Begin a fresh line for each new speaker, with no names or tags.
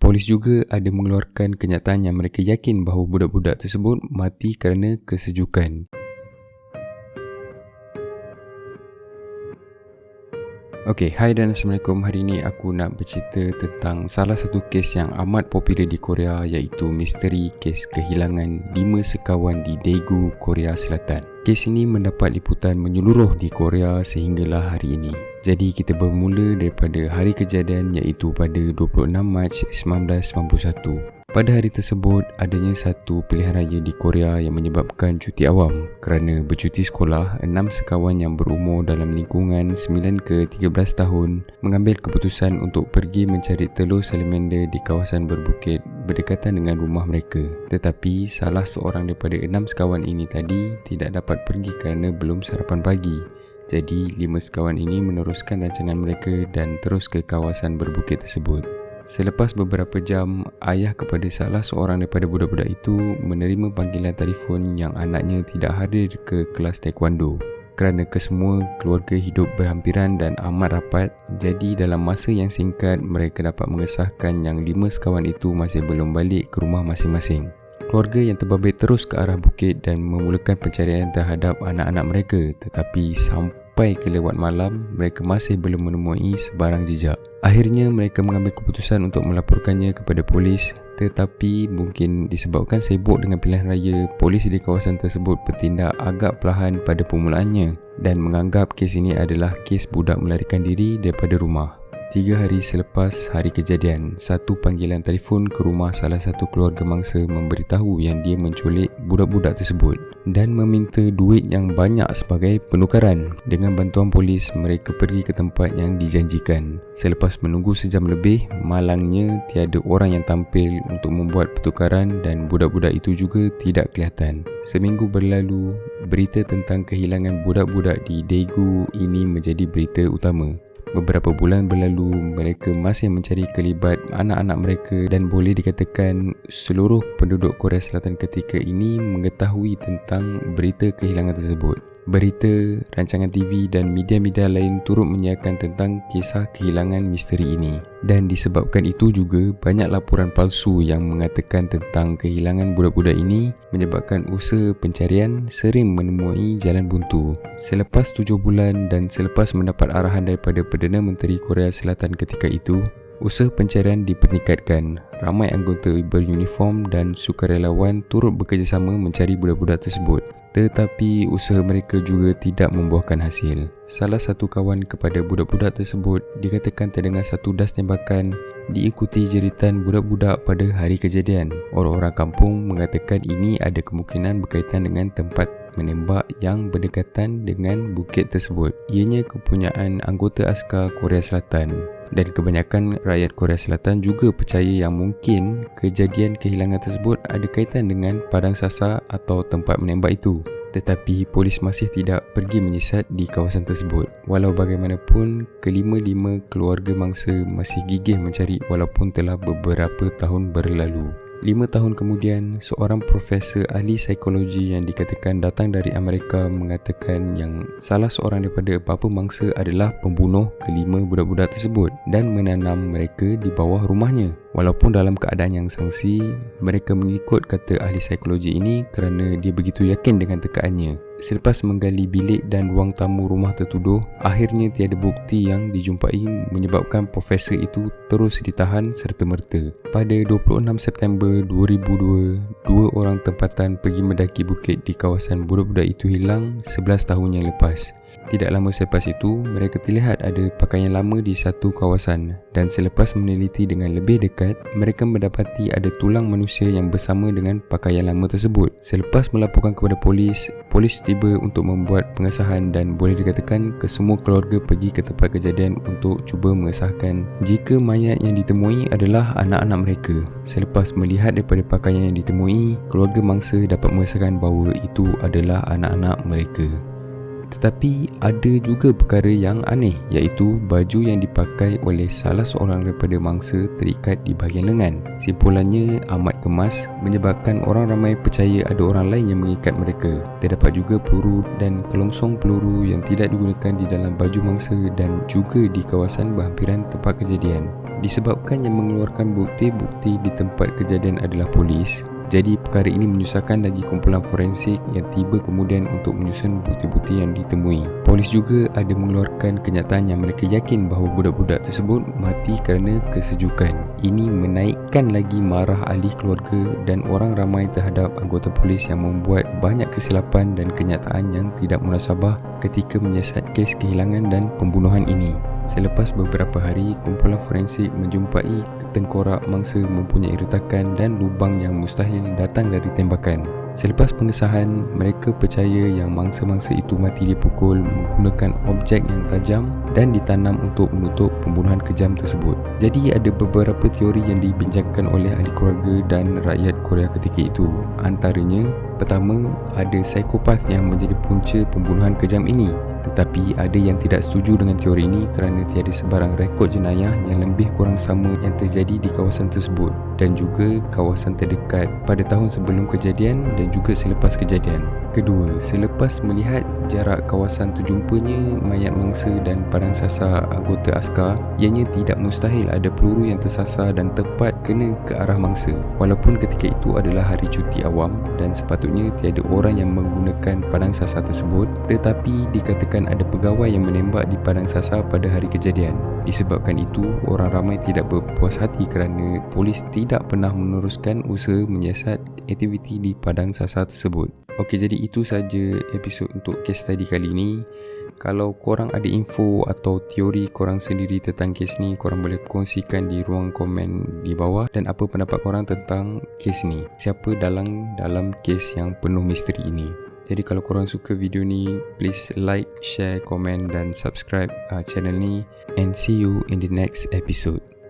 Polis juga ada mengeluarkan kenyataan yang mereka yakin bahawa budak-budak tersebut mati kerana kesejukan. Okey, hai dan Assalamualaikum. Hari ini aku nak bercerita tentang salah satu kes yang amat popular di Korea, iaitu misteri kes kehilangan 5 sekawan di Daegu, Korea Selatan. Kes ini mendapat liputan menyeluruh di Korea sehinggalah hari ini. Jadi kita bermula daripada hari kejadian, iaitu pada 26 Mac 1991. Pada hari tersebut, adanya satu pilihan raya di Korea yang menyebabkan cuti awam. Kerana bercuti sekolah, 6 sekawan yang berumur dalam lingkungan 9 ke 13 tahun mengambil keputusan untuk pergi mencari telur salamander di kawasan berbukit berdekatan dengan rumah mereka. Tetapi salah seorang daripada 6 sekawan ini tadi tidak dapat pergi kerana belum sarapan pagi. Jadi 5 sekawan ini meneruskan rancangan mereka dan terus ke kawasan berbukit tersebut. Selepas beberapa jam, ayah kepada salah seorang daripada budak-budak itu menerima panggilan telefon yang anaknya tidak hadir ke kelas taekwondo. Kerana kesemua keluarga hidup berhampiran dan amat rapat, jadi dalam masa yang singkat mereka dapat mengesahkan yang 5 sekawan itu masih belum balik ke rumah masing-masing. Keluarga yang terbabit terus ke arah bukit dan memulakan pencarian terhadap anak-anak mereka, tetapi sampai ke lewat malam, mereka masih belum menemui sebarang jejak. Akhirnya mereka mengambil keputusan untuk melaporkannya kepada polis, tetapi mungkin disebabkan sibuk dengan pilihan raya, polis di kawasan tersebut bertindak agak perlahan pada permulaannya dan menganggap kes ini adalah kes budak melarikan diri daripada rumah. 3 hari selepas hari kejadian, satu panggilan telefon ke rumah salah satu keluarga mangsa memberitahu yang dia menculik budak-budak tersebut dan meminta duit yang banyak sebagai penukaran. Dengan bantuan polis, mereka pergi ke tempat yang dijanjikan. Selepas menunggu sejam lebih, malangnya tiada orang yang tampil untuk membuat pertukaran dan budak-budak itu juga tidak kelihatan. Seminggu berlalu, berita tentang kehilangan budak-budak di Daegu ini menjadi berita utama. Beberapa bulan berlalu, mereka masih mencari kelibat anak-anak mereka dan boleh dikatakan seluruh penduduk Korea Selatan ketika ini mengetahui tentang berita kehilangan tersebut. Berita, rancangan TV dan media-media lain turut menyiarkan tentang kisah kehilangan misteri ini. Dan disebabkan itu juga, banyak laporan palsu yang mengatakan tentang kehilangan budak-budak ini menyebabkan usaha pencarian sering menemui jalan buntu. Selepas 7 bulan dan selepas mendapat arahan daripada Perdana Menteri Korea Selatan ketika itu, usaha pencarian dipeningkatkan. Ramai anggota beruniform dan sukarelawan turut bekerjasama mencari budak-budak tersebut. Tetapi usaha mereka juga tidak membuahkan hasil. Salah satu kawan kepada budak-budak tersebut dikatakan terdengar satu das tembakan diikuti jeritan budak-budak pada hari kejadian. Orang-orang kampung mengatakan ini ada kemungkinan berkaitan dengan tempat menembak yang berdekatan dengan bukit tersebut. Ianya kepunyaan anggota askar Korea Selatan. Dan kebanyakan rakyat Korea Selatan juga percaya yang mungkin kejadian kehilangan tersebut ada kaitan dengan padang sasar atau tempat menembak itu. Tetapi polis masih tidak pergi menyisat di kawasan tersebut. Walau bagaimanapun, kelima-lima keluarga mangsa masih gigih mencari walaupun telah beberapa tahun berlalu. 5 tahun kemudian, seorang profesor ahli psikologi yang dikatakan datang dari Amerika mengatakan yang salah seorang daripada bapa mangsa adalah pembunuh kelima budak-budak tersebut dan menanam mereka di bawah rumahnya. Walaupun dalam keadaan yang sangsi, mereka mengikut kata ahli psikologi ini kerana dia begitu yakin dengan tekaannya. Selepas menggali bilik dan ruang tamu rumah tertuduh, akhirnya tiada bukti yang dijumpai menyebabkan profesor itu terus ditahan serta-merta. Pada 26 September 2002, 2 orang tempatan pergi mendaki bukit di kawasan budak-budak itu hilang 11 tahun yang lepas. Tidak lama selepas itu, mereka terlihat ada pakaian lama di satu kawasan dan selepas meneliti dengan lebih dekat, mereka mendapati ada tulang manusia yang bersama dengan pakaian lama tersebut. Selepas melaporkan kepada polis, polis tiba untuk membuat pengesahan dan boleh dikatakan kesemua keluarga pergi ke tempat kejadian untuk cuba mengesahkan jika mayat yang ditemui adalah anak-anak mereka. Selepas melihat daripada pakaian yang ditemui, keluarga mangsa dapat mengesahkan bahawa itu adalah anak-anak mereka. Tetapi ada juga perkara yang aneh, iaitu baju yang dipakai oleh salah seorang daripada mangsa terikat di bahagian lengan. Simpulannya amat kemas, menyebabkan orang ramai percaya ada orang lain yang mengikat mereka. Terdapat juga peluru dan kelongsong peluru yang tidak digunakan di dalam baju mangsa dan juga di kawasan berhampiran tempat kejadian. Disebabkan yang mengeluarkan bukti-bukti di tempat kejadian adalah polis, jadi perkara ini menyusahkan lagi kumpulan forensik yang tiba kemudian untuk menyusun bukti-bukti yang ditemui. Polis juga ada mengeluarkan kenyataan yang mereka yakin bahawa budak-budak tersebut mati kerana kesejukan. Ini menaikkan lagi marah ahli keluarga dan orang ramai terhadap anggota polis yang membuat banyak kesilapan dan kenyataan yang tidak munasabah ketika menyiasat kes kehilangan dan pembunuhan ini. Selepas beberapa hari, kumpulan forensik menjumpai tengkorak mangsa mempunyai retakan dan lubang yang mustahil datang dari tembakan. Selepas pengesahan, mereka percaya yang mangsa-mangsa itu mati dipukul menggunakan objek yang tajam dan ditanam untuk menutup pembunuhan kejam tersebut. Jadi ada beberapa teori yang dibincangkan oleh ahli keluarga dan rakyat Korea ketika itu. Antaranya, pertama, ada psikopat yang menjadi punca pembunuhan kejam ini. Tetapi ada yang tidak setuju dengan teori ini kerana tiada sebarang rekod jenayah yang lebih kurang sama yang terjadi di kawasan tersebut dan juga kawasan terdekat pada tahun sebelum kejadian dan juga selepas kejadian. Kedua, selepas melihat jarak kawasan terjumpanya mayat mangsa dan padang sasar anggota askar, ianya tidak mustahil ada peluru yang tersasar dan tepat kena ke arah mangsa. Walaupun ketika itu adalah hari cuti awam dan sepatutnya tiada orang yang menggunakan padang sasar tersebut, tetapi dikatakan ada pegawai yang menembak di padang sasar pada hari kejadian. Disebabkan itu, orang ramai tidak berpuas hati kerana polis tidak pernah meneruskan usaha menyiasat aktiviti di padang sasar tersebut. Okey, jadi itu saja episod untuk kes study kali ini. Kalau korang ada info atau teori korang sendiri tentang kes ni, korang boleh kongsikan di ruang komen di bawah. Dan apa pendapat korang tentang kes ni? Siapa dalam kes yang penuh misteri ini? Jadi kalau korang suka video ni, please like, share, komen dan subscribe channel ni. And see you in the next episode.